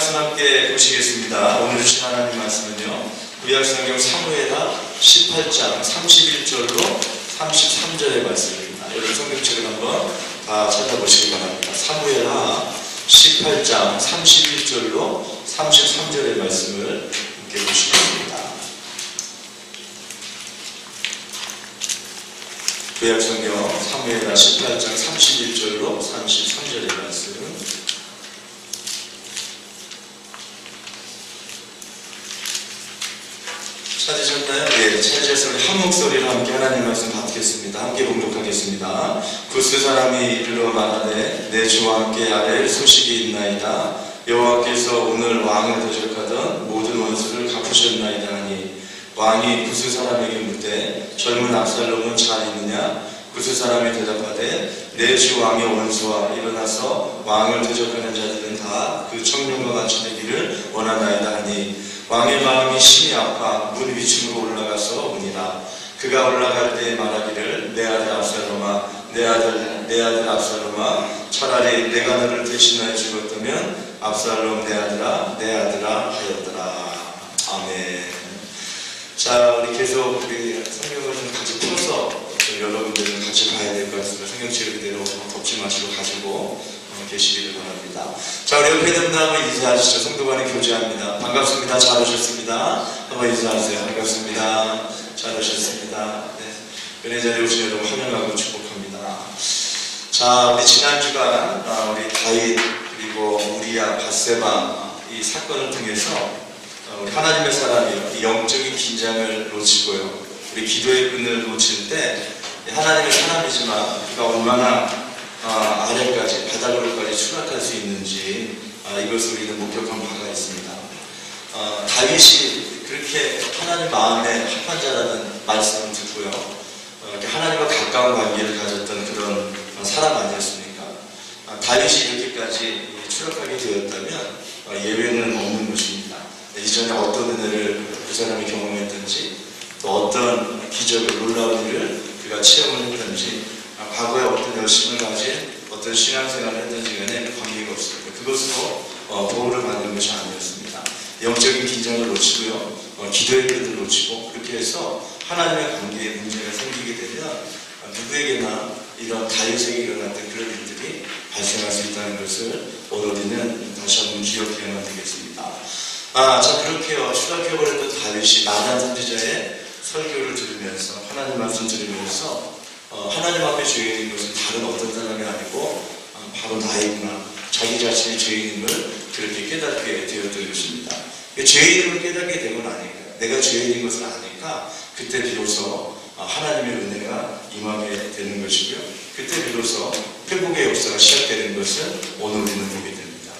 말씀 함께 보시겠습니다. 오늘 주신 하나님 말씀은요, 구약성경 사무엘하 18장 31절로 33절의 말씀입니다. 여러분 성경책을 한번 다 찾아보시기 바랍니다. 사무엘하 18장 31절로 33절의 말씀을 함께 보시겠습니다. 구약성경 사무엘하 18장 31절로 33절의 말씀. 찾으셨나요? 네, 찾으셔서 한 목소리로 함께 하나님 말씀 받겠습니다. 함께 봉독하겠습니다. 구스 사람이 이르러 말하되 내 주와 함께 아랠 소식이 있나이다. 여호와께서 오늘 왕을 대적하던 모든 원수를 갚으셨나이다 하니, 왕이 구스 사람에게 묻되 젊은 압살롬은 잘 있느냐? 구스 사람이 대답하되 내 주 왕의 원수와 일어나서 왕을 대적하는 자들은 다 그 청년과 같이 되기를 원하나이다 하니, 왕의 마음이 심히 아파 문 위층으로 올라가서 오니라. 그가 올라갈 때 말하기를 내 아들 압살롬아, 내 아들 압살롬아, 차라리 내가 너를 대신하여 죽었다면 압살롬 내 아들아 하였더라. 아멘. 자, 우리 계속 우리 성경을 좀 같이 풀어서 여러분들은 같이 봐야 될 것 같습니다. 성경책을 그대로 덮지 마시고 가지고 계시기를 바랍니다. 자, 우리 옆에 있는 분 한번 인사하시죠. 성도 간에 교제합니다. 반갑습니다. 잘 오셨습니다. 한번 인사하세요. 반갑습니다. 잘 오셨습니다. 네. 은혜 자리에 오신 여러분 환영하고 축복합니다. 자, 우리 지난 주간 우리 다윗 그리고 우리야 밧세바 이 사건을 통해서 우리 하나님의 사람이 영적인 긴장을 놓치고요, 우리 기도의 끈을 놓칠 때 하나님의 사람이지만 우리가 얼마나 아래까지 바닥으로까지 추락할 수 있는지 이것을 우리는 목격한 바가 있습니다. 다윗이 그렇게 하나님 마음에 합한 자라는 말씀을 듣고요, 하나님과 가까운 관계를 가졌던 그런 사람 아니었습니까? 다윗이 이렇게까지 추락하게 되었다면 예외는 없는 것입니다. 이전에 어떤 은혜를 그 사람이 경험했든지, 또 어떤 기적을, 놀라운 일을 그가 체험을 했든지, 과거에 어떤 열심을 가진 어떤 신앙생활을 했든지 간에 관계가 없습니다. 그것으로 보호를 받는 것이 아니었습니다. 영적인 긴장을 놓치고요, 기도의 끈을 놓치고, 그렇게 해서 하나님의 관계에 문제가 생기게 되면 누구에게나 이런 다윗에게 일어났던 그런 일들이 발생할 수 있다는 것을 오늘 우리는 다시 한번 기억해야만 되겠습니다. 자, 그렇게요, 추락해버렸던 다윗이 나단 선지자의 설교를 들으면서, 하나님 말씀 들으면서 하나님 앞에 죄인인 것은 다른 어떤 사람이 아니고 바로 나이구나, 자기 자신의 죄인임을 그렇게 깨닫게 되었던 것입니다. 죄인임을 깨닫게 되고 나니까, 내가 죄인인 것을 아니까 그때 비로소 하나님의 은혜가 임하게 되는 것이고요, 그때 비로소 회복의 역사가 시작되는 것을 오늘 우리는 보게 됩니다.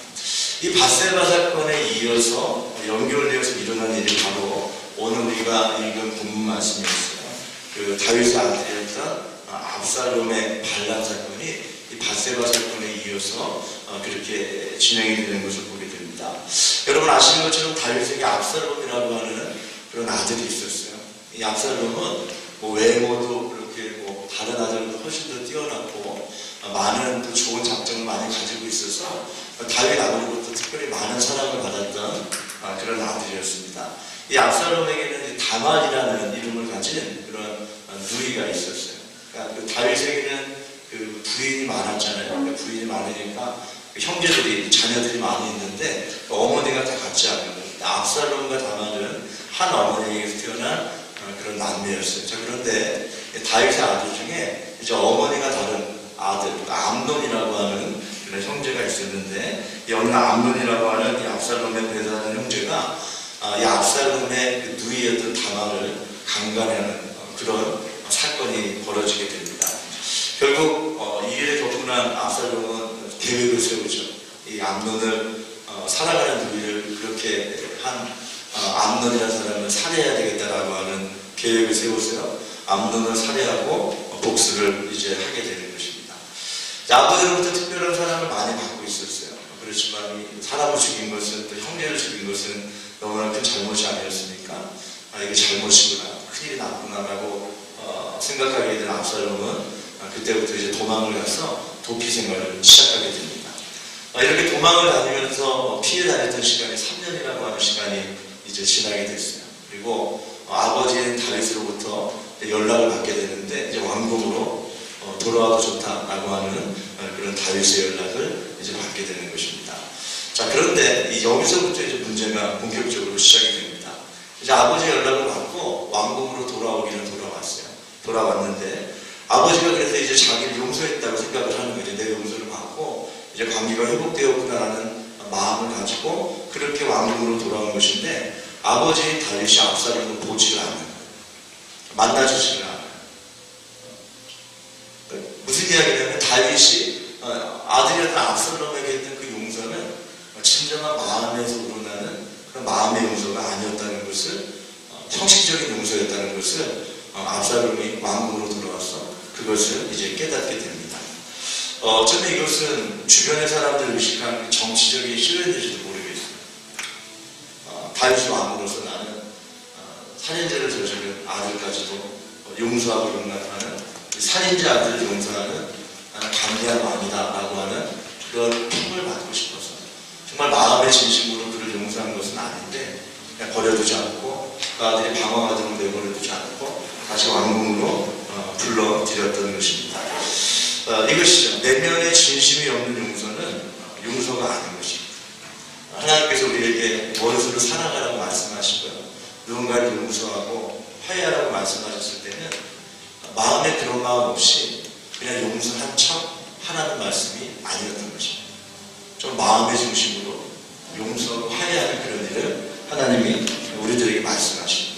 이 밧세바 사건에 이어서 연결되어서 일어난 일이 바로 오늘 우리가 읽은 본문 말씀이었어요. 그 다윗의 아들이었던 압살롬의 반란 사건이 이 밧세바 사건에 이어서 그렇게 진행이 되는 것을 보게 됩니다. 여러분 아시는 것처럼 다윗에게 압살롬이라고 하는 그런 아들이 있었어요. 이 압살롬은 외모도 그렇게 다른 아들보다 훨씬 더 뛰어났고 많은 또 좋은 장점을 많이 가지고 있어서 다윗 아버지로부터 특별히 많은 사랑을 받았던 그런 아들이었습니다. 이 압살롬에게는 다말이라는 이름을 가진 그런 누이가 있었어요. 그러니까 그 다윗에게는 그 부인이 많았잖아요. 그러니까 부인이 많으니까 그 형제들이, 자녀들이 많이 있는데 그 어머니가 다 같지 않은 거예요. 압살롬과 다말은 한 어머니에게서 태어난 그런 남매였어요. 자, 그런데 다윗의 아들 중에 이제 어머니가 다른 아들, 암논이라고 하는 그런 형제가 있었는데, 이 어느 암논이라고 하는 이 압살롬의 배다는 형제가 이 압살롬의 그 누이였던 다말을 강간하는 그런 사건이 벌어지게 됩니다. 결국 이 일에 격분한 압살롬은 계획을 세우죠. 이 암논을 살아가는 누이를 그렇게 한 암논이라는 사람을 살해해야 되겠다라고 하는 계획을 세우세요. 암논을 살해하고 복수를 이제 하게 되는 것입니다. 아버지로부터 특별한 사랑을 많이 받고 있었어요. 그렇지만 사람을 죽인 것은, 또 형제를 죽인 것은 너무나 큰 잘못이 아니었습니까? 이게 잘못이구나, 큰일이 났구나라고 생각하게 된 압살롬은 그때부터 이제 도망을 가서 도피 생활을 시작하게 됩니다. 이렇게 도망을 다니면서 피해 다녔던 시간이 3년이라고 하는 시간이 이제 지나게 됐어요. 그리고 아버지인 다윗으로부터 연락을 받게 되는데 이제 왕궁으로 돌아와도 좋다라고 하는 그런 다윗의 연락을 이제 받게 되는 것입니다. 자, 그런데 여기서부터 이제 문제가 본격적으로 시작이 됩니다. 이제 아버지의 연락을 받고 왕궁으로 돌아오기는 돌아왔는데 아버지가 그래서 이제 자기를 용서했다고 생각을 하는 거죠. 내 용서를 받고 이제 관계가 회복되었구나라는 마음을 가지고 그렇게 왕궁으로 돌아온 것인데 아버지인 다윗이 압살롬을 보지를 않는 거예요. 만나주지를 않아요. 무슨 이야기냐면 다윗이 아들이었던 압살롬에게 했던 그 용서는 진정한 마음에서 우러나는 그런 마음의 용서가 아니었다는 것을, 형식적인 용서였다는 것을 압살롬이 왕궁으로 돌아와서 그것을 이제 깨닫게 됩니다. 저는 이것은 주변의 사람들을 의식한 정치적인 시련일지도 모르겠어요. 다윗이 왕으로서 나는 살인죄를 저지른 아들까지도 용서하고 용납하는 살인자 아들을 용서하는 강대한 왕이다라고 하는 그런 힘을 받고 싶어서 정말 마음의 진심으로 그를 용서한 것은 아닌데 그냥 버려두지 않고 그 아들이 방황하도록 내버려두지 않고 다시 왕궁으로 불러들였던 것입니다. 이것이죠. 내면의 진심이 없는 용서는 용서가 아닌 것입니다. 하나님께서 우리에게 원수를 사랑하라고 말씀하시고요. 누군가를 용서하고 화해하라고 말씀하셨을 때는 마음에 그런 마음 없이 그냥 용서한 척 하라는 말씀이 아니었던 것입니다. 좀 마음의 중심으로 용서하고 화해하는 그런 일을 하나님이 우리들에게 말씀하십니다.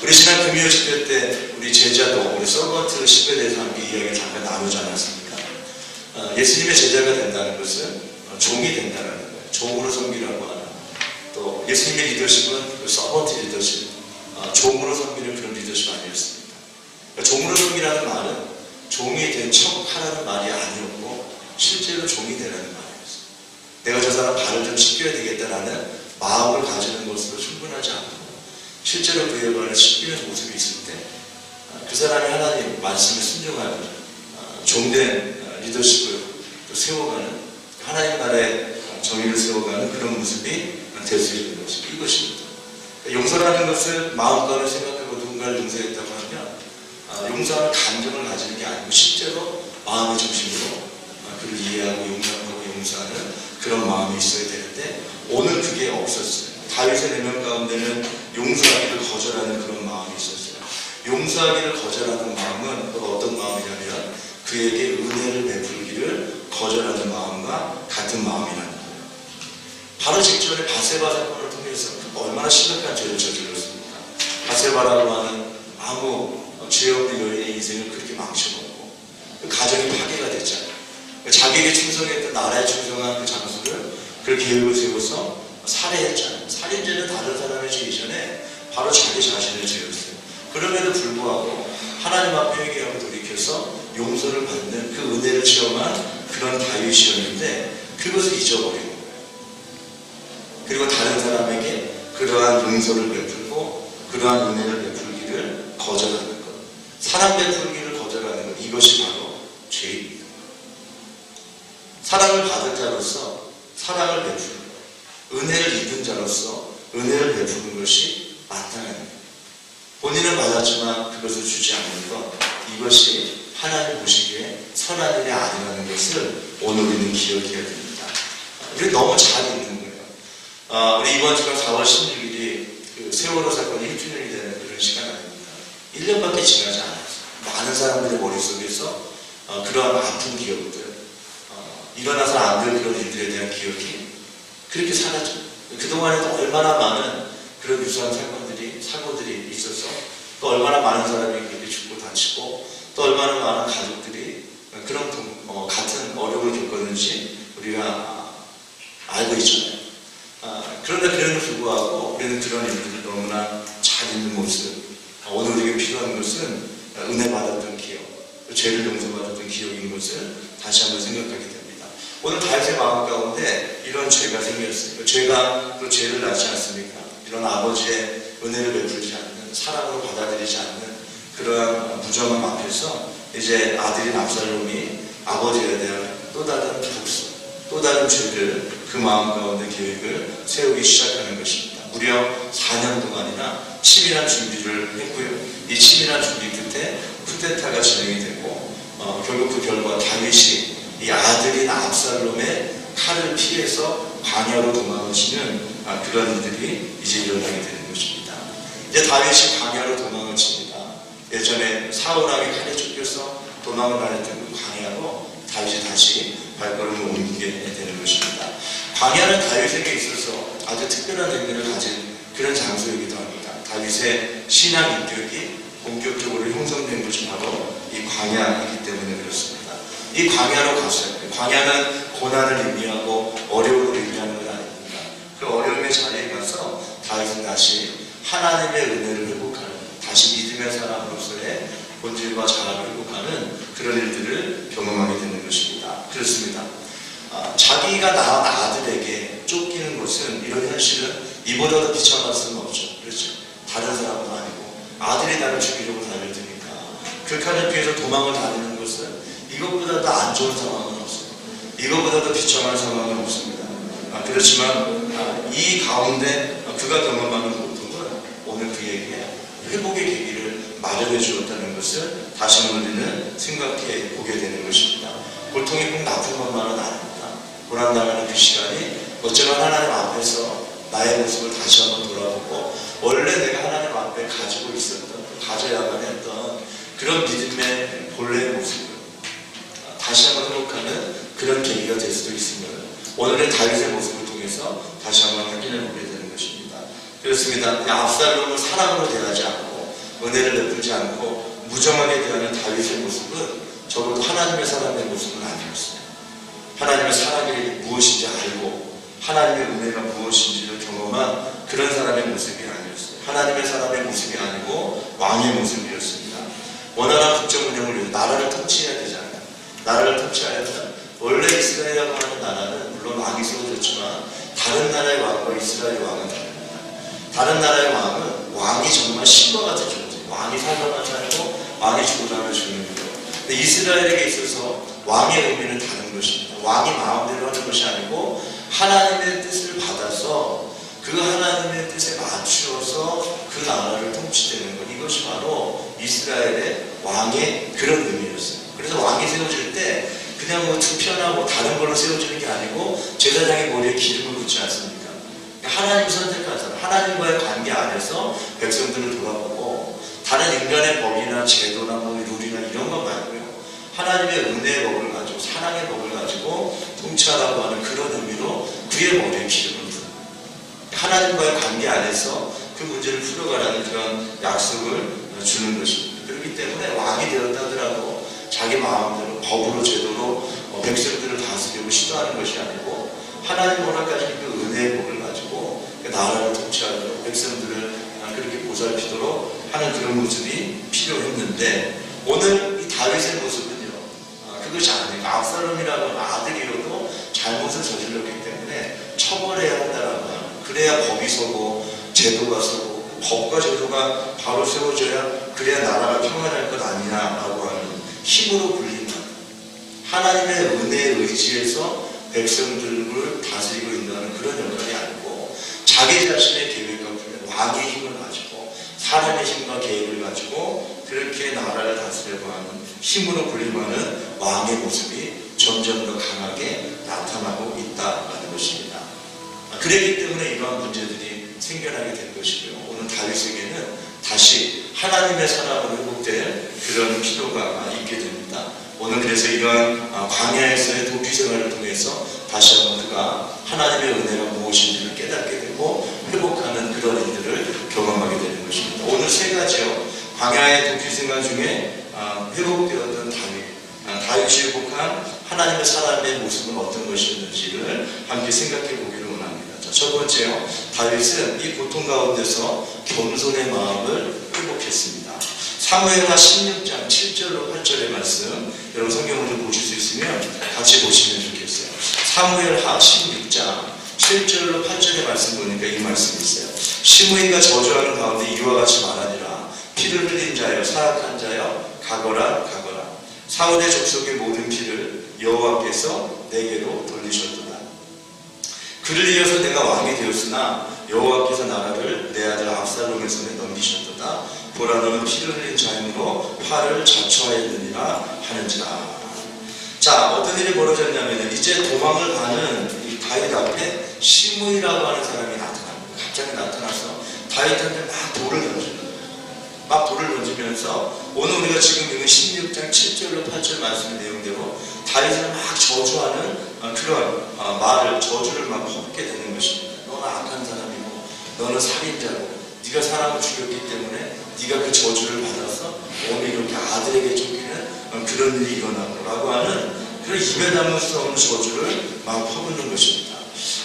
우리 지난 금요 집회 때 우리 제자도 우리 서번트 10에 대해서 함께 이야기를 잠깐 나누지 않았습니까? 예수님의 제자가 된다는 것은 종이 된다는 거예요. 종으로 섬기라고 하는, 또 예수님의 리더십은 그 서번트 리더십, 종으로 섬기는 그런 리더십 아니었습니다. 그러니까 종으로 섬기라는 말은 종이 된 척 하라는 말이 아니었고 실제로 종이 되라는 말이었어요. 내가 저 사람 발을 좀 씻겨야 되겠다라는 마음을 가지는 것으로 충분하지 않고 실제로 그의 발을 씻기는 모습이 있을 때 그 사람이 하나님 말씀에 순종하는 종된 리더십을 또 세워가는 하나님 나라의 정의를 세워가는 그런 모습이 될 수 있는 것이 이것입니다. 용서라는 것을 마음가를 생각하고 누군가를 용서했다고 하면 용서하는 감정을 가지는 게 아니고 실제로 마음의 중심으로 그를 이해하고 용납하고 용서하는 그런 마음이 있어야 되는데 오늘 그게 없었어요. 다윗의 내면 가운데는 용서하기를 거절하는 그런 마음이 있었어요. 용서하기를 거절하는 마음은 어떤 마음이냐면 그에게 은혜를 베풀기를 거절하는 마음과 같은 마음이라는 거예요. 바로 직전에 바세바 사건을 통해서 얼마나 심각한 죄를 저질렀습니까? 바세바라고 하는 아무 죄 없는 여인의 인생을 그렇게 망쳐먹고 그 가정이 파괴가 됐잖아요. 자기에게 충성했던 나라에 충성한 그 장수를 그 계획을 세워서 살해했잖아요. 살인죄는 다른 사람의 죄 이전에 바로 자기 자신의 죄였어요. 그럼에도 불구하고 하나님 앞에 회개하고 돌이켜서 용서를 받는 그 은혜를 체험한 그런 다윗이었는데 그것을 잊어버린 거예요. 그리고 다른 사람에게 그러한 용서를 베풀고 그러한 은혜를 베풀기를 거절하는 것, 사랑 베풀기를 거절하는 것, 이것이 바로 죄입니다. 사랑을 받은 자로서 사랑을 베푸는 것, 은혜를 입은 자로서 은혜를 베푸는 것이 마땅한 것. 본인은 받았지만 그것을 주지 않는 것, 이것이 하나님 보시기에 선한 일이 아니라는 것을 오늘 우리는 기억해야 됩니다. 우리 너무 잘 있는 거예요. 우리 이번 주가 4월 16일이 그 세월호 사건이 1주년이 되는 그런 시간 아닙니까? 1년밖에 지나지 않았어요. 많은 사람들의 머릿속에서 그러한 아픈 기억들, 일어나서 안 될 그런 일들에 대한 기억이 그렇게 사라져요. 그동안에도 얼마나 많은 그런 유사한 사고들이 있어서 또 얼마나 많은 사람이 그렇게 죽고 다치고 또 얼마나 많은 가족들이 그런 같은 어려움을 겪었는지 우리가 알고 있잖아요. 그런데 그에도 불구하고 우리는 그런 일들을 너무나 잘 있는 모습, 오늘 우리에게 필요한 것은 은혜 받았던 기억, 죄를 용서받았던 기억인 것을 다시 한번 생각하게 됩니다. 오늘 다윗의 마음 가운데 이런 죄가 생겼어요. 죄가 또 죄를 낳지 않습니까? 이런 아버지의 은혜를 베풀지 않는, 사랑으로 받아들이지 않는 그러한 무정함 앞에서 이제 아들인 압살롬이 아버지에 대한 또 다른 복수, 또 다른 특별한 죄를 그 마음 가운데 계획을 세우기 시작하는 것입니다. 무려 4년 동안이나 치밀한 준비를 했고요. 이 치밀한 준비 끝에 쿠데타가 진행이 되고 결국 그 결과 다윗이 이 아들인 압살롬의 칼을 피해서 광야로 도망치는 그런 일들이 이제 일어나게 되는 것입니다. 이제 다윗이 광야로 도망을 칩니다. 예전에 사울왕의 칼에 쫓겨서 도망을 다녔던 그 광야로 다윗이 다시 발걸음을 옮기게 되는 것입니다. 광야는 다윗에게 있어서 아주 특별한 의미를 가진 그런 장소이기도 합니다. 다윗의 신앙 인격이 본격적으로 형성된 것이 바로 이 광야이기 때문에 그렇습니다. 이 광야로 갔어요. 광야는 고난을 의미하고 어려움을 의미하는 건 아닙니다. 그 어려움의 자리에 가서 다윗은 다시 하나님의 은혜를 회복하는, 다시 믿음의 사람으로서의 본질과 자아를 회복하는 그런 일들을 경험하게 되는 것입니다. 그렇습니다. 자기가 낳은 아들에게 쫓기는 것은, 이런 현실은 이보다도 비참할 수는 없죠. 그렇죠? 다른 사람은 아니고 아들이 나를 죽이려고 달려드니까 그 칼을 피해서 도망을 다니는 것은 이것보다 더 안 좋은 상황은 없어요. 이것보다 더 비참한 상황은 없습니다. 그렇지만 이 가운데 그가 경험하는 고통은 오늘 그에게 회복의 계기를 마련해 주었다는 것을 다시 한번 우리는 생각해 보게 되는 것입니다. 고통이 꼭 나쁜 것만은 아닙니다. 고난당하는 그 시간이 어쩌면 하나님 앞에서 나의 모습을 다시 한번 돌아보고 원래 내가 하나님 앞에 가지고 있었던, 가져야만 했던 그런 믿음의 본래의 모습을 다시 한번 회복하는 그런 계기가 될 수도 있음을 오늘의 다윗의 모습을 통해서 다시 한번 확인해 보게 되는 것입니다. 그렇습니다. 압살롬을 사랑으로 대하지 않고 은혜를 베풀지 않고 무정하게 대하는 다윗의 모습은 적어도 하나님의 사람의 모습은 아니었어요. 하나님의 사랑이 무엇인지 알고 하나님의 은혜가 무엇인지를 경험한 그런 사람의 모습이 아니었어요. 하나님의 사람의 모습이 아니고 왕의 모습이었습니다. 원활한 국정 운영을 위해서 나라를 통치해야 되잖아요. 나라를 통치하려면 원래 이스라엘이라고 하는 나라는 물론 왕이 세워졌지만 다른 나라의 왕과 이스라엘의 왕은 다릅니다. 다른 나라의 왕은 왕이 정말 신과 같은 존재, 왕이 살아나면 살고 왕이 죽어나면 죽는 거예요. 근데 이스라엘에게 있어서 왕의 의미는 다른 것입니다. 왕이 마음대로 하는 것이 아니고 하나님의 뜻을 받아서 그 하나님의 뜻에 맞추어서 그 나라를 통치되는 것, 이것이 바로 이스라엘의 왕의 그런 의미였어요. 그래서 왕이 세워질 때 그냥 뭐 투표나 뭐 다른 걸로 세워지는 게 아니고 제사장의 머리에 기름을 붓지 않습니까? 하나님 선택한 사람, 하나님과의 관계 안에서 백성들을 돌아보고 다른 인간의 법이나 제도나 뭐 룰이나 이런 것 말고요, 하나님의 은혜의 법을 가지고 사랑의 법을 가지고 통치하라고 하는 그런 의미로 그의 머리에 기름을 붓는, 하나님과의 관계 안에서 그 문제를 풀어가라는 그런 약속을 주는 것입니다. 그렇기 때문에 왕이 되었다 하더라도 자기 마음대로 법으로 제도로 백성들을 다스리고 시도하는 것이 아니고 하나님 허락하신 그 은혜의 복을 가지고 그 나라를 통치하도록 백성들을 그렇게 보살피도록 하는 그런 모습이 필요했는데, 오늘 이 다윗의 모습은요, 그것이 아니에요. 압살롬이라고 하는 아들이어도 잘못을 저질렀기 때문에 처벌해야 한다라고 하는, 그래야 법이 서고 제도가 서고 법과 제도가 바로 세워져야 그래야 나라가 평안할 것 아니냐라고 하는 힘으로 불리는, 하나님의 은혜에 의지해서 백성들을 다스리고 있는 그런 역할이 아니고 자기 자신의 계획과 왕의 힘을 가지고 사람의 힘과 계획을 가지고 그렇게 나라를 다스리려고 하는 힘으로 군림하는 왕의 모습이 점점 더 강하게 나타나고 있다는 것입니다. 그렇기 때문에 이러한 문제들이 생겨나게 된 것이고요. 오늘 다윗에게는 다시 하나님의 사람으로 회복될 그런 필요가 있게 됩니다. 오늘 그래서 이러한 광야에서의 도피 생활을 통해서 다시 한번 그가 하나님의 은혜가 무엇인지를 깨닫게 되고 회복하는 그런 일들을 경험하게 되는 것입니다. 오늘 세 가지요. 광야의 도피 생활 중에 회복되었던 다윗이 회복한 하나님의 사람의 모습은 어떤 것이었는지를 함께 생각해 보기를 원합니다. 첫 번째요. 다윗은 이 고통 가운데서 겸손의 마음을 회복했습니다. 사무엘하 16장 7절로 8절의 말씀, 여러분 성경을 좀 보실 수 있으면 같이 보시면 좋겠어요. 사무엘하 16장 7절로 8절의 말씀 보니까 이 말씀이 있어요. 시므이가 저주하는 가운데 이와 같이 말하니라. 피를 흘린 자여, 사악한 자여, 가거라 가거라. 사울의 족속의 모든 피를 여호와께서 내게로 돌리셨도다. 그를 이어서 내가 왕이 되었으나 여호와께서 나라를 내 아들 압살롬의 손에 넘기셨도다. 보라 너는 피를 흘린 자임으로 화를 자초하였느니라 하는지라. 자, 어떤 일이 벌어졌냐면 이제 도망을 가는 이 다윗 앞에 시므이라고 하는 사람이 나타납니다. 갑자기 나타나서 다윗한테 막 돌을 던지는 거예요. 막 돌을 던지면서 오늘 우리가 지금 읽은 16장 7절로 8절 말씀의 내용대로 다윗을 막 저주하는 그런 말을, 저주를 막 퍼붓게 되는 것입니다. 너는 악한 사람이고 너는 살인자고 네가 사람을 죽였기 때문에 네가 그 저주를 받아서 오늘 이렇게 아들에게 쫓기는 그런 일이 일어나고 라고 하는 그런 입에 담을 수 없는 저주를 막 퍼붓는 것입니다.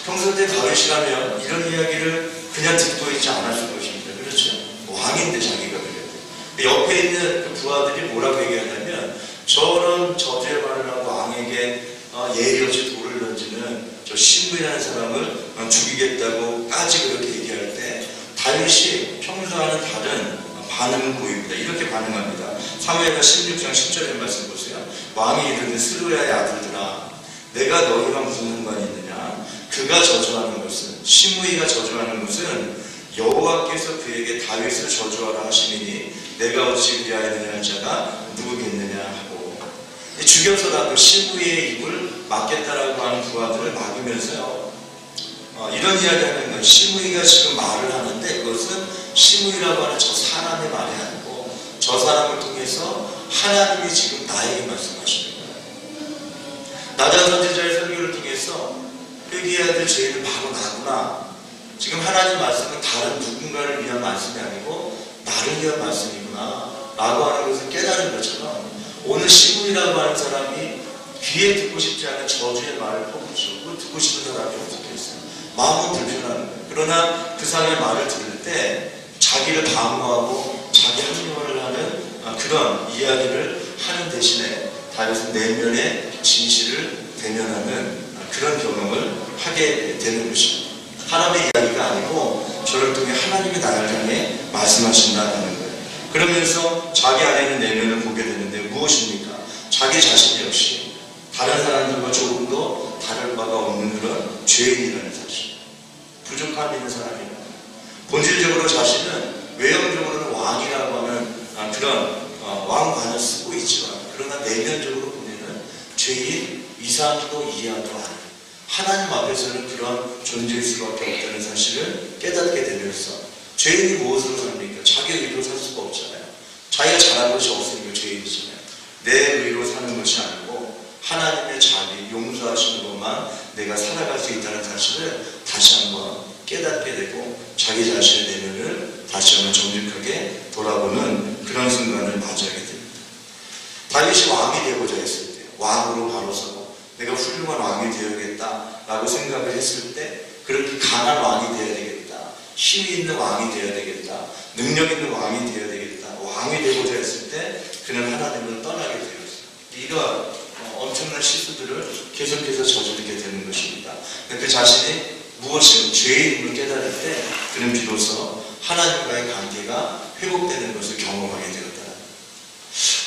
평소 때 다윗이라면 이런 이야기를 그냥 듣고 있지 않았을 것입니다. 그렇죠? 왕인데 자기가 그래요. 옆에 있는 그 부하들이 뭐라고 얘기하냐면 저런 저주의 말을 하고 왕에게 예의 없이 돌을 던지는 저 시므이라는 사람을 죽이겠다고까지 그렇게 얘기할 때 다윗이 평소와는 다른 반응을 보입니다. 이렇게 반응합니다. 사무엘하 16장 10절의 말씀 보세요. 왕이 이르되 스루야의 아들들아 내가 너희와 무슨 상관이 있느냐. 그가 저주하는 것은, 시므이가 저주하는 것은 여호와께서 그에게 다윗을 저주하라 하시니 내가 어찌 그리하였느냐 할 자가 누구겠느냐 하고, 죽여서라도 시므이의 입을 막겠다라고 하는 부하들을 막으면서요, 이런 이야기하는 건 시므이가 지금 말을 하는데 그것은 시므이라고 하는 저 사람의 말이 아니고 저 사람을 통해서 하나님이 지금 나에게 말씀하시는 거예요. 나단 선지자의 설교를 통해서 회개해야 될 죄인은 바로 나구나. 지금 하나님 말씀은 다른 누군가를 위한 말씀이 아니고 나를 위한 말씀이구나 라고 하는 것을 깨달은 것처럼 오늘 시므이라고 하는 사람이 귀에 듣고 싶지 않은 저주의 말을 퍼붓고 듣고 싶은 사람이 어떻게 있어요? 마음은 불편한 거예요. 그러나 그 사람의 말을 들을 때 자기를 방어하고 자기 합리화를 하는 그런 이야기를 하는 대신에 다윗은 내면의 진실을 대면하는 그런 경험을 하게 되는 것입니다. 사람의 이야기가 아니고 저를 통해 하나님이 나를 향해 말씀하신다는 거예요. 그러면서 자기 안에 있는 내면을 보게 되는데 무엇입니까? 자기 자신 역시 다른 사람들과 조금 더 다를 바가 없는 그런 죄인이라는 사실, 부족함이 있는 사람이라는 거예요. 본질적으로 자신은 외형적으로는 왕이라고 하는 그런 왕관을 쓰고 있지만 그러나 내면적으로 보면은 죄인, 이상도 이하도 아니에요. 하나님 앞에서는 그런 존재일 수밖에 없다는 사실을 깨닫게 되면서 죄인이 무엇으로 삽니까? 자기 의로 살 수가 없잖아요. 자기가 잘한 것이 없으니까 죄인이잖아요. 내 의로 사는 것이 아니고 하나님의 자비, 용서하시는 것만 내가 살아갈 수 있다는 사실을 다시 한번 깨닫게 되고 자기 자신의 내면을 다시 한번 정직하게 돌아보는 그런 순간을 맞이하게 됩니다. 다윗이 왕이 되고자 했을 때, 왕으로 바로 서고 내가 훌륭한 왕이 되어야겠다라고 생각을 했을 때 그렇게 강한 왕이 되어야 되겠다, 힘이 있는 왕이 되어야 되겠다, 능력 있는 왕이 되어야 되겠다, 왕이 되고자 했을 때 그는 하나님을 떠나게 되었어요. 이런 엄청난 실수들을 계속해서 저지르게 되는 것입니다. 그 자신이 무엇이든 죄인임을 깨달을 때 그는 비로소 하나님과의 관계가 회복되는 것을 경험하게 되었다.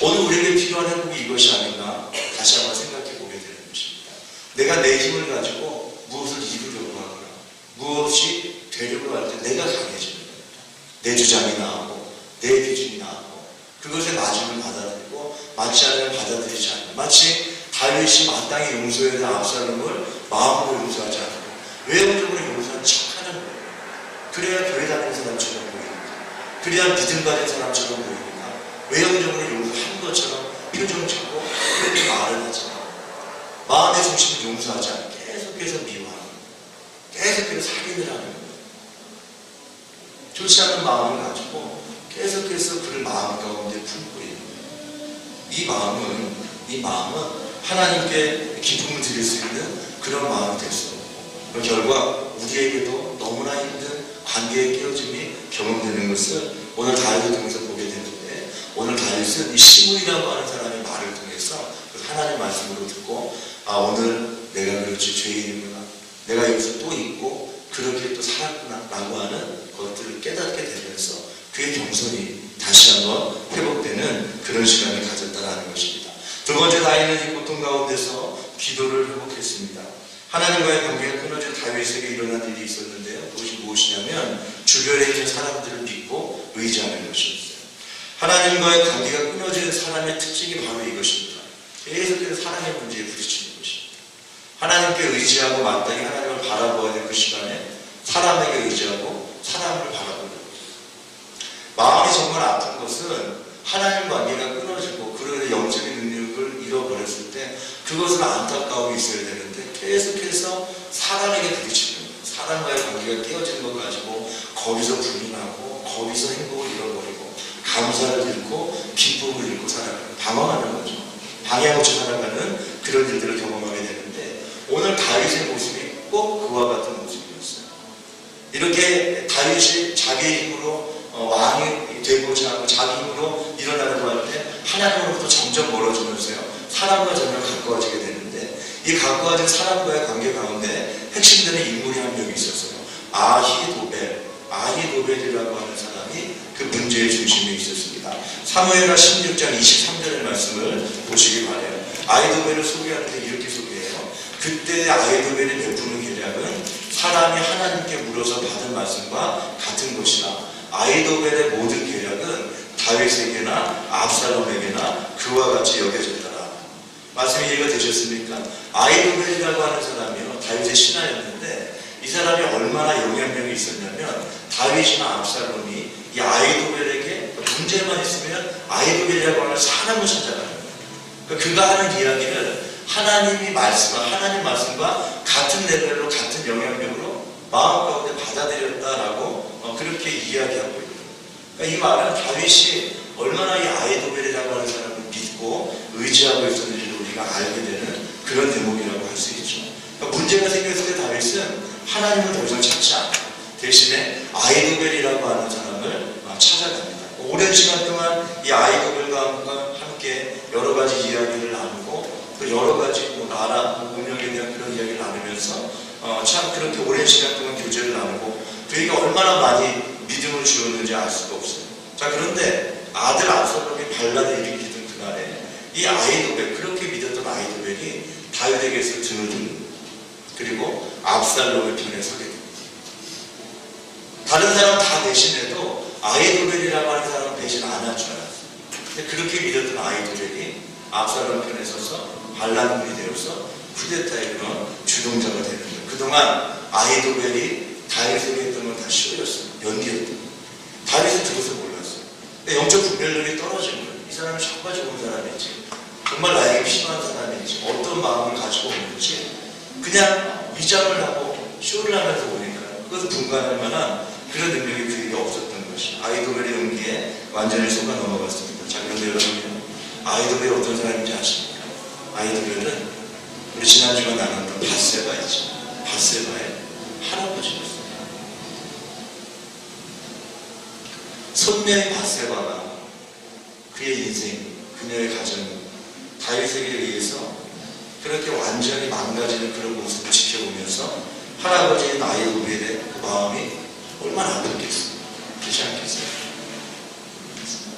오늘 우리에게 필요한 회복이 이것이 아닌가 다시 한번 생각해 보게 되는 것입니다. 내가 내 힘을 가지고 무엇을 이루려고 하거나 무엇이 되려고 할 때 내가 강해지는 겁니다. 내 주장이 나오고 내 기준이 나오고 그것에 맞음을 받아들이고 맞지 않으면 받아들이지 않는, 마치 다윗이 마땅히 용서해야 될 압살롬을 마음으로 용서하지 않고 외형적으로 용서하는 척하는 거예요. 그래야 교회 다니는 사람처럼 보입니다. 그래야 믿음 가진 사람처럼 보입니다. 외형적으로 용서한 것처럼 표정 짓고 그렇게 말을 하지만 마음의 중심을 용서하지 않고 계속해서 미워하는 거예요. 계속해서 살인을 하는 거예요. 좋지 않은 마음을 가지고 계속해서 그를 마음 가운데 품고 있는 거예요. 이 마음은 하나님께 기쁨을 드릴 수 있는 그런 마음이 될 수 없고 그 결과 우리에게도 너무나 힘든 관계의 깨어짐이 경험되는 것을 오늘 다윗을 통해서 보게 되는데, 오늘 다윗은 이 시므이라고 하는 사람의 말을 통해서 하나님 말씀으로 듣고 오늘 내가 그렇지 죄인이구나, 내가 여기서 또 있고 그렇게 또 살았구나 라고 하는 것들을 깨닫게 되면서 그의 경선이 다시 한번 회복되는 그런 시간을 가졌다는 것입니다. 두 번째, 다윗은 이 고통 가운데서 기도를 회복했습니다. 하나님과의 관계가 끊어진 다윗에게 일어난 일이 있었는데요. 그것이 무엇이냐면 주변에 있는 사람들을 믿고 의지하는 것이었어요. 하나님과의 관계가 끊어진 사람의 특징이 바로 이것입니다. 계속해서 사랑의 문제에 부딪히는 것입니다. 하나님께 의지하고 마땅히 하나님을 바라보아야 될 그 시간에 사람에게 의지하고 사람을 바라보는 거예요. 마음이 정말 아픈 것은 하나님 관계가 끊어지고 그런 영적인 능력을 잃어버렸을 때 그것은 안타까움이 있어야 되는데 계속해서 사람에게 부딪히는 거예요. 사람과의 관계가 깨어지는 것 가지고 거기서 불운하고 거기서 행복을 잃어버리고 감사를 잃고 기쁨을 잃고 살아가는 방황하는 거죠. 방향 없이 살아가는 그런 일들을 경험하게 되는데 오늘 다윗의 모습이 꼭 그와 같은 모습이었어요. 이렇게 다윗이 자기의 힘으로 왕이 되고자 하고 자기 힘으로 일어나려고 할 때 하나님으로부터 점점 멀어지면서요 사람과 점점 가까워지게 되는데 이 가까워진 사람과의 관계 가운데 핵심되는 인물이 한 명이 있었어요. 아히도벨이라고 하는 사람이 그 문제의 중심에 있었습니다. 사무엘하 16장 23절의 말씀을 보시기 바라요. 아히도벨을 소개하는데 이렇게 소개해요. 그때 아히도벨이 베푸는 계략은 사람이 하나님께 물어서 받은 말씀과 같은 것이라 아히도벨의 모든 계략은 다윗에게나 압살롬에게나 그와 같이 여겨졌더라. 말씀이 이해가 되셨습니까? 아히도벨이라고 하는 사람이요 다윗의 신하였는데 이 사람이 얼마나 영향력이 있었냐면 다윗이나 압살롬이 이 아히도벨에게 문제만 있으면 아히도벨이라고 하는 사람을 찾아가는 거예요. 그러니까 그가 하는 이야기를 하나님 말씀과 같은 레벨로 같은 영향력으로 마음 가운데 받아들였다라고 그렇게 이야기하고 있는 거예요. 그러니까 이 말은 다윗이 얼마나 이 아히도벨이라고 하는 사람을 믿고 의지하고 있었는지를 우리가 알게 되는 그런 대목이라고 할 수 있죠. 그러니까 문제가 생겼을 때 다윗은 하나님을 더 이상 찾지 않고 대신에 아히도벨이라고 하는 사람을 찾아갑니다. 오랜 시간 동안 이 아히도벨과 함께 여러 가지 이야기를 나누고 또 여러 가지 나라 운명에 대한 그런 이야기를 나누면서 참 그렇게 오랜 시간 동안 교제를 나누고 그에게 얼마나 많이 믿음을 주었는지 알 수가 없어요. 자, 그런데 아들 압살롬이 반란을 일으키던 그날에 이 아히도벨, 그렇게 믿었던 아히도벨이 다윗에게서 등을 듣는 그리고 압살롬의 편에 서게 됩니다. 다른 사람 다 배신해도 아히도벨이라고 하는 사람은 배신 안 할 줄 알았어요. 근데 그렇게 믿었던 아히도벨이 압살롬 편에 서서 반란군이 되어서 쿠데타의 그런 주동자가 되는 거예요. 그동안 아히도벨이 다윗에게 했던 건 다 쇼였어요. 연기였던 거예요. 다윗은 그것을 몰랐어요. 영적 분별력이 떨어진 거예요. 이 사람이 정말 좋은 사람인지 정말 나에게 필요한 사람인지 어떤 마음을 가지고 오는지 그냥 위장을 하고 쇼를 하면서 오니까요. 그것을 분간할 만한 그런 능력이 그에게 없었던 것이 아히도벨의 연기에 완전히 속아 넘어갔습니다. 자, 그런데 여러분 아히도벨이 어떤 사람인지 아십니까? 아히도벨은 우리 지난주가 나눴던 밧세바 있죠. 밧세바의 할아버지였어요. 손녀의 밧세바가 그의 인생, 그녀의 가정이 다윗에게 의해서 그렇게 완전히 망가지는 그런 모습을 지켜보면서 할아버지인 아히도벨의 그 마음이 얼마나 아팠겠어요. 그렇지 않겠어요?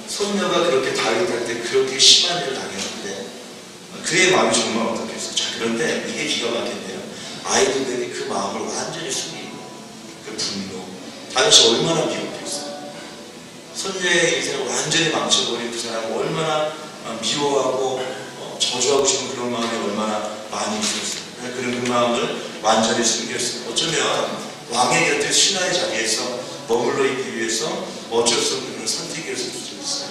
손녀가 그렇게 다윗한테 그렇게 심한 일을 당했는데 그의 마음이 정말 어떻겠어요. 자, 그런데 이게 기가 막힌데요. 아히도벨이 그 마음을 완전히 숨기고 그 분노, 다윗이 얼마나 미웠겠어요. 손녀의 인생을 완전히 망쳐버린 그 사람을 얼마나 미워하고 저주하고 싶은 그런 마음이 얼마나 많이 있었어요. 그런 그 마음을 완전히 숨겼어요. 어쩌면 왕의 곁에 신하의 자리에서 머물러 있기 위해서 어쩔 수 없는 그런 선택이었을 수도 있어요.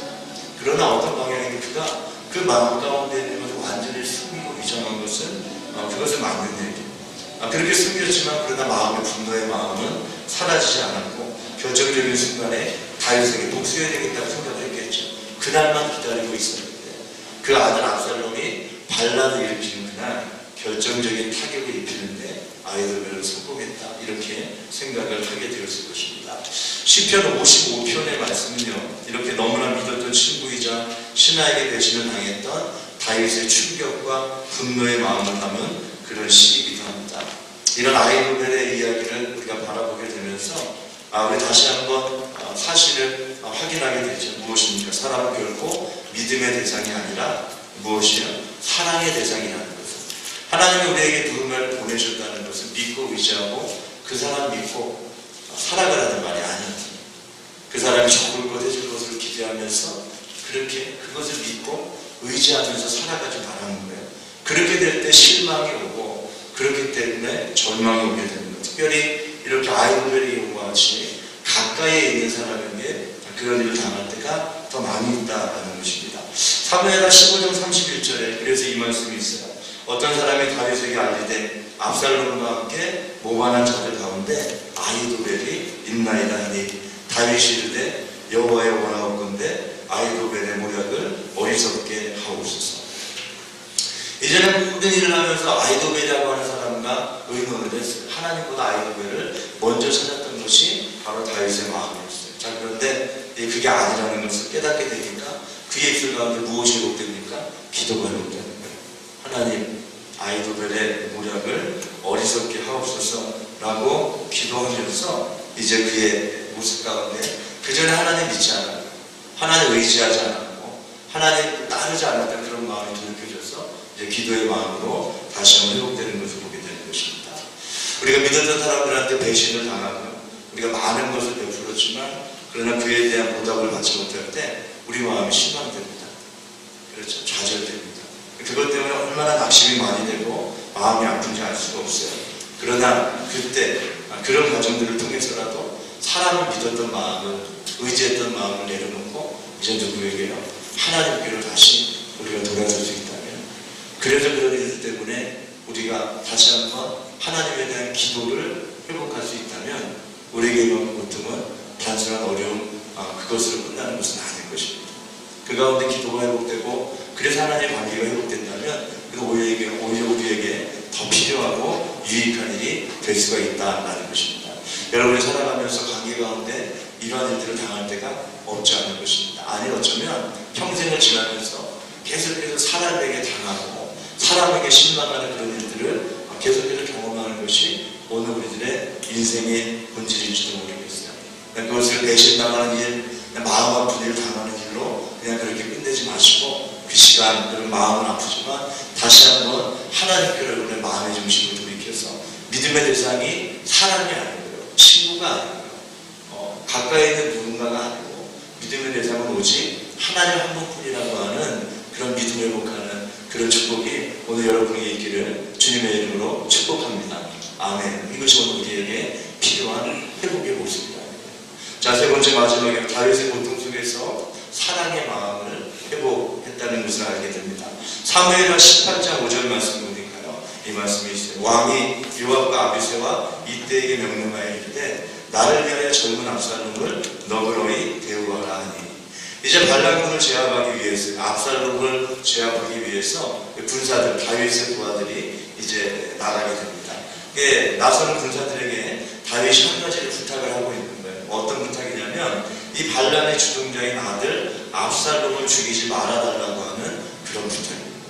그러나 어떤 방향이든 그가 그 마음 가운데 있는 것을 완전히 숨기고 위장한 것은 그것을 막는 일이에요. 그렇게 숨겼지만 그러나 마음의 분노의 마음은 사라지지 않았고 결정적인 순간에 다윗에게 복수해야 되겠다고 생각을 했겠죠. 그날만 기다리고 있었는데 그 아들 압살롬이 반란을 일으키는 그날 결정적인 타격을 입히는데 아히도벨은 성공했다 이렇게 생각을 하게 되었을 것입니다. 시편 55편의 말씀은요 이렇게 너무나 믿었던 친구이자 신하에게 배신을 당했던 다윗의 충격과 분노의 마음을 담은 그런 시이기도 합니다. 이런 아히도벨의 이야기를 우리가 바라보게 되면서 우리 다시 한번 사실을 확인하게 되죠. 무엇입니까? 사람은 결코 믿음의 대상이 아니라 무엇이요? 사랑의 대상이라는 것을. 하나님이 우리에게 누군가를 보내셨다는 것을 믿고 의지하고 그 사람 믿고 살아가라는 말이 아니에요. 그 사람이 좋을 것 해줄 것을 기대하면서 그렇게 그것을 믿고 의지하면서 살아가지 말라는 거예요. 그렇게 될 때 실망이 오고 그렇기 때문에 절망이 오게 되는 거예요. 특별히 이렇게 아이도벨의 경우와 같이 가까이에 있는 사람에게 그런 일을 당할 때가 더 많이 있다는 것입니다. 사무엘하 15장 31절에 그래서 이 말씀이 있어요. 어떤 사람이 다윗에게 알리되 압살롬과 함께 모반한 자들 가운데 아이도벨이 있나이다 하니 다윗이 이르되 여호와의 원하옵건대 아이도벨의 모략을 어리석게 하옵소서. 이제는 모든 일을 하면서 아이도벨이라고 하는 사람과 의논을 했어요. 하나님보다 아이도벨을 먼저 찾았던 것이 바로 다윗의 마음이었어요. 자, 그런데 그게 아니라는 것을 깨닫게 되니까 그의 입술 가운데 무엇이 회복됩니까? 기도가 회복되는 거예요. 하나님, 아이도벨의 모략을 어리석게 하옵소서라고 기도하면서 이제 그의 모습 가운데 그전에 하나님 믿지 않았고 하나님 의지하지 않았고 하나님 따르지 않았던 그런 마음이 돌이켜져서 이제 기도의 마음으로 다시 한번 회복되는 것을 보게 되는 것입니다. 우리가 믿었던 사람들한테 배신을 당하고 우리가 많은 것을 베풀었지만 그러나 그에 대한 보답을 받지 못할 때 우리 마음이 실망됩니다. 그렇죠? 좌절됩니다. 그것 때문에 얼마나 낙심이 많이 되고 마음이 아픈지 알 수가 없어요. 그러나 그때 그런 과정들을 통해서라도 사람을 믿었던 마음을 의지했던 마음을 내려놓고 이제 누구에게요? 하나님께로 다시 우리가 돌아설 수 있다면 그래서 그런 일들 때문에 우리가 다시 한번 하나님에 대한 기도를 회복할 수 있다면 우리에게 있는 고통은 단순한 어려움 그것으로 끝나는 것은 아닐 것입니다. 그 가운데 기도가 회복되고 그래서 하나님의 관계가 회복된다면 오히려 우리에게 더 필요하고 유익한 일이 될 수가 있다는 것입니다. 여러분이 살아가면서 관계 가운데 이러한 일들을 당할 때가 없지 않은 것입니다. 아니 어쩌면 평생을 지나면서 계속해서 사람에게 당하고 사람에게 실망하는 그런 일들을 계속해서 경험하는 것이 오늘 우리들의 인생의 본질일지도 모르겠어요. 그것을 배신당하는 일, 마음 아픈 일을 당하는 일로 그냥 그렇게 끝내지 마시고 그 시간, 그런 마음은 아프지만 다시 한번 하나님께로 여러분의 마음의 중심을 돌이켜서 믿음의 대상이 사람이 아니고요, 친구가 아니고요, 가까이 있는 누군가가 아니고 믿음의 대상은 오직 하나님 한 분뿐이라고 하는 그런 믿음을 회복하는 그런 축복이 오늘 여러분에게 있기를 주님의 이름으로 축복합니다. 아멘. 이것이 오늘 우리에게 필요한 회복의 모습이다. 자, 세 번째 마지막에 다윗의 고통 속에서 사랑의 마음을 회복했다는 것을 알게 됩니다. 사무엘하 18장 5절 말씀 보니까요, 이 말씀이 있어요. 왕이 요압과 아비새와 이때에게 명령하여 이르되 나를 위하여 젊은 압살롬을 너그러이 대우하라 하니. 이제 발락군을 제압하기 위해서, 압살롬을 제압하기 위해서 군사들, 다윗의 부하들이 이제 나가게 됩니다. 나서는 군사들에게 다윗이 한 가지를 부탁을 하고 있는 거예요. 어떤 부탁이냐면 이 반란의 주동자인 아들 압살롬을 죽이지 말아달라고 하는 그런 부탁입니다.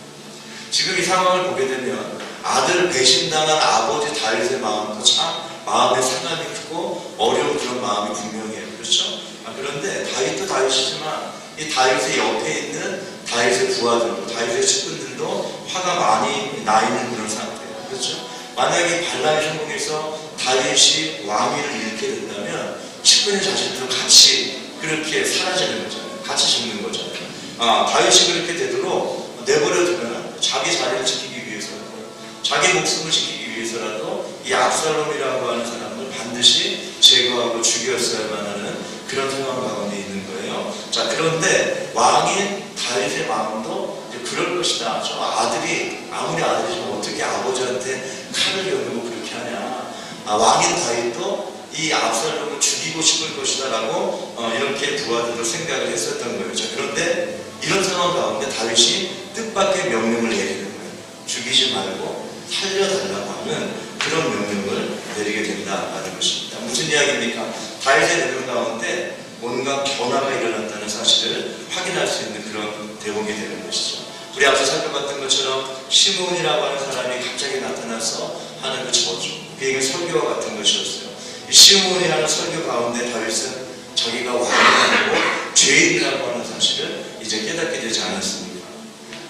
지금 이 상황을 보게 되면 아들을 배신당한 아버지 다윗의 마음도 참 마음의 상함이 크고 어려운 그런 마음이 분명해요. 그렇죠? 그런데 다윗도 다윗이지만 이 다윗의 옆에 있는 다윗의 부하들도 다윗의 측근들도 화가 많이 나 있는 그런 상태예요. 그렇죠? 만약에 반란이 성공해서 다윗이 왕위를 잃게 된다면 측근의 자신들도 같이 그렇게 사라지는 거잖아요. 같이 죽는 거잖아요. 다윗이 그렇게 되도록 내버려두면 자기 자리를 지키기 위해서라도 자기 목숨을 지키기 위해서라도 이 압살롬이라고 하는 사람을 반드시 제거하고 죽였어야만 하는 그런 상황 가운데 있는 거예요. 자, 그런데 왕인 다윗의 마음도 이제 그럴 것이다. 저 아들이 아무리 아들이지만 어떻게 아버지한테 칼을 겨누고 그렇게 하냐. 왕인 다윗도 이 압살롬을 죽이고 싶을 것이다 라고 이렇게 부하들도 생각을 했었던 거예요. 자, 그런데 이런 상황 가운데 다윗이 뜻밖의 명령을 내리는 거예요. 죽이지 말고 살려달라고 하는 그런 명령을 내리게 된다는 것입니다. 무슨 이야기입니까? 다윗의 내용 가운데 뭔가 변화가 일어났다는 사실을 확인할 수 있는 그런 대목이 되는 것이죠. 우리 앞서 살펴봤던 것처럼 시므온이라고 하는 사람이 갑자기 나타나서 하는 그 저주, 그에게 설교와 같은 것이었어요. 이 시므온이라는 설교 가운데 다윗은 자기가 왕이 아니고 죄인이라고 하는 사실을 이제 깨닫게 되지 않았습니까?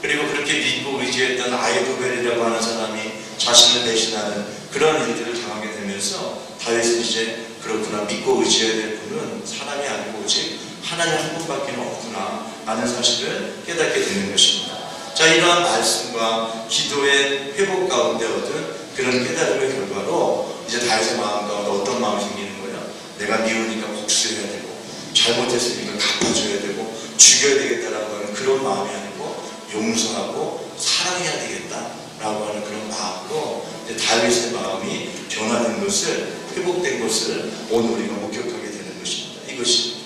그리고 그렇게 믿고 의지 중지했던 아이도벨이라고 하는 사람이 자신을 대신하는 그런 일들을 당하게 되면서 다윗은 이제 그렇구나, 믿고 의지해야 될 분은 사람이 아니고 오직 하나님 한 분밖에 없구나 라는 사실을 깨닫게 되는 것입니다. 자, 이러한 말씀과 기도의 회복 가운데 얻은 그런 깨달음의 결과로 이제 다윗의 마음 가운데 어떤 마음이 생기는 거예요? 내가 미우니까 복수해야 되고 잘못했으니까 갚아줘야 되고 죽여야 되겠다라고 하는 그런 마음이 아니고 용서하고 사랑해야 되겠다라고 하는 그런 마음으로 이제 다윗의 마음이 변화된 것을, 회복된 것을 오늘 우리가 목격하게 되는 것입니다. 이것이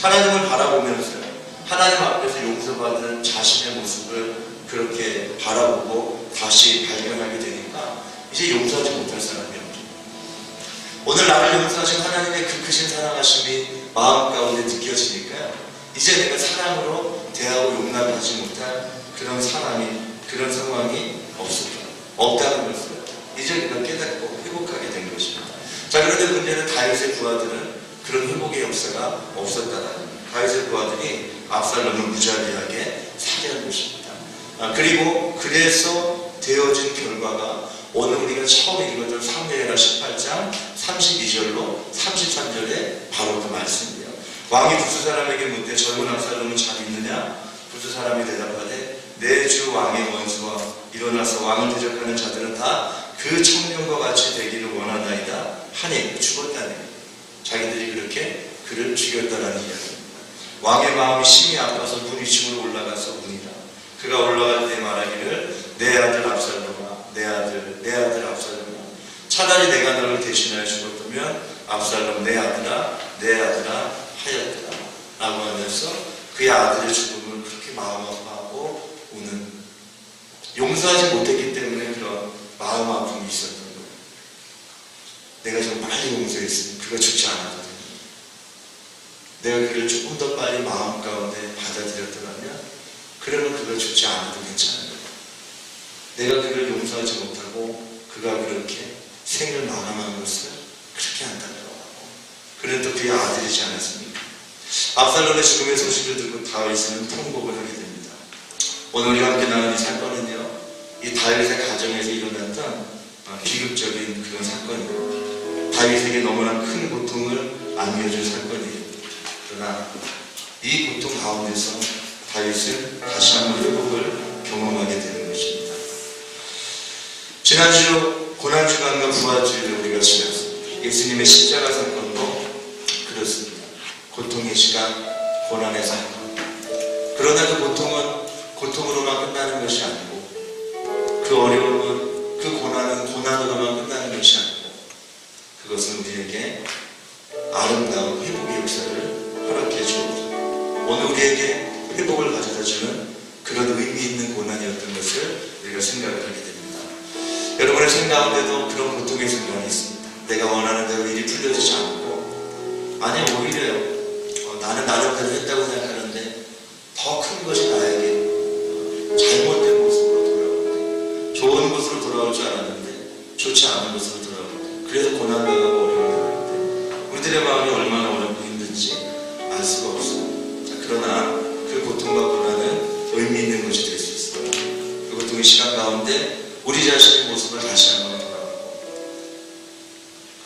하나님을 바라보면서 하나님 앞에서 용서받은 자신의 모습을 그렇게 바라보고 다시 발견하게 되니까 이제 용서하지 못할 사람이 없죠. 오늘 나를 용서하신 하나님의 그 크신 사랑하심이 마음 가운데 느껴지니까요, 이제 내가 사랑으로 대하고 용납하지 못할 그런 상황이 없다는 것을 이제 우리가 깨닫고 회복하게 된 것입니다. 자, 그런데 문제는 다윗의 부하들은 그런 회복의 역사가 없었다는 겁니다. 다윗의 부하들이 압살롬을 무자비하게 살해한 것입니다. 그리고 그래서 되어진 결과가 오늘 우리가 처음 읽었던 사무엘하 18장 32절로 33절에 바로 그 말씀이에요. 왕이 부수 사람에게 묻되 젊은 압살롬은 잘 있느냐? 부수 사람이 대답하되 내 주 왕의 원수와 일어나서 왕을 대적하는 자들은 다 그 청년과 같이 되기를 원하나이다 하니 죽었다니, 자기들이 그렇게 그를 죽였다라는 이야기입니다. 왕의 마음이 심히 아파서 문 위층으로 올라가서 우니라. 그가 올라갈 때 말하기를 내 아들 압살롬아, 내 아들 압살롬아, 차라리 내가 너를 대신하여 죽었다면 압살롬 내 아들아 하였더라 라고 하면서 그의 아들의 죽음을 그렇게 마음 아파하고 우는, 용서하지 못했기 때문에 그런 마음 아픔이 있었던 거예요. 내가 좀 빨리 용서했으면 그가 죽지 않아도 됩니다. 내가 그를 조금 더 빨리 마음 가운데 받아들였더라면 그러면 그가 죽지 않아도 괜찮은 거예요. 내가 그를 용서하지 못하고 그가 그렇게 생을 마감한 것을 그렇게 안타까워하고, 그는 또 그의 아들이지 않았습니까? 압살롬의 죽음의 소식을 듣고 다윗은 통곡을 하게 됩니다. 오늘 우리가 함께 나눈 이 사건은요, 이 다윗의 가정에서 일어났던 비극적인 그런 사건이에요. 다윗에게 너무나 큰 고통을 안겨준 사건이에요. 그러나 이 고통 가운데서 다윗은 다시 한번 회복을 경험하게 되는 것입니다. 지난주 고난주간과 부활주일을 우리가 지났습니다. 예수님의 십자가 사건도 그렇습니다. 고통의 시간, 고난의 사건. 그러나 그 고통은 고통으로만 끝나는 것이 아니고, 그 어려움은, 그 고난은 고난으로만 끝나는 것이 아니고, 그것은 우리에게 아름다운 회복의 역사를 허락해 주옵소서. 오늘 우리에게 회복을 가져다주는 그런 의미 있는 고난이었던 것을 우리가 생각을 하게 됩니다. 여러분의 생각 가운데도 그런 고통의 순간이 있습니다. 내가 원하는 대로 일이 풀려지지 않고, 아니 오히려요, 나는 나름대로 했다고 생각하는데 더 큰 것이 나에게 잘못된 모습으로 돌아오고, 좋은 곳으로 돌아올 줄 알았는데 좋지 않은 곳으로 돌아오고, 그래서 고난당하고 어려움을, 우리들의 마음이 얼마나 어렵고 힘든지 알 수가 없어요. 자, 그러나 그 고통과 고난은 의미 있는 것이 될 수 있어요. 그 고통의 시간 가운데 우리 자신의 모습을 다시 한번 돌아보고,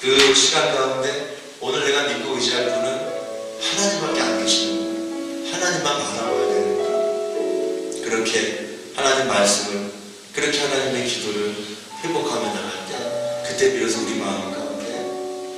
그 시간 가운데 오늘 내가 믿고 의지할 분은 하나님밖에 안 계시는 거예요. 하나님만 바라봐야 되는 거예요. 그렇게 하나님 말씀을, 그렇게 하나님의 기도를 회복하며 나갈 때, 그때 비로소 우리 마음 가운데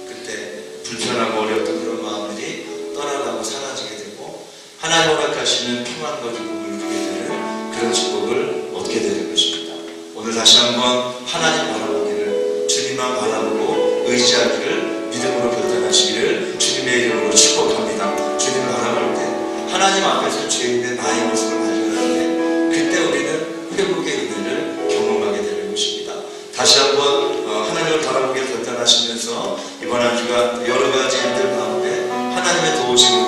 그때 불편하고 어려웠던 그런 마음들이 떠나가고 사라지게 되고, 하나님 허락하시는 평안과 기쁨을 누리게 되는 그런 축복을 얻게 되는 것입니다. 오늘 다시 한번 하나님 바라보기를, 주님만 바라보고 의지하기를 믿음으로 결단하시기를 주님의 이름으로 축복합니다. 주님 바라볼 때 하나님 앞에서 죄인된 나의 모습을 발견할 때, 그때 우리는 회복의 은혜를 경험하게 되는 것입니다. 다시 한번 하나님을 바라보기를 결단하시면서 이번 한 주간 여러 가지 일들 가운데 하나님의 도우심을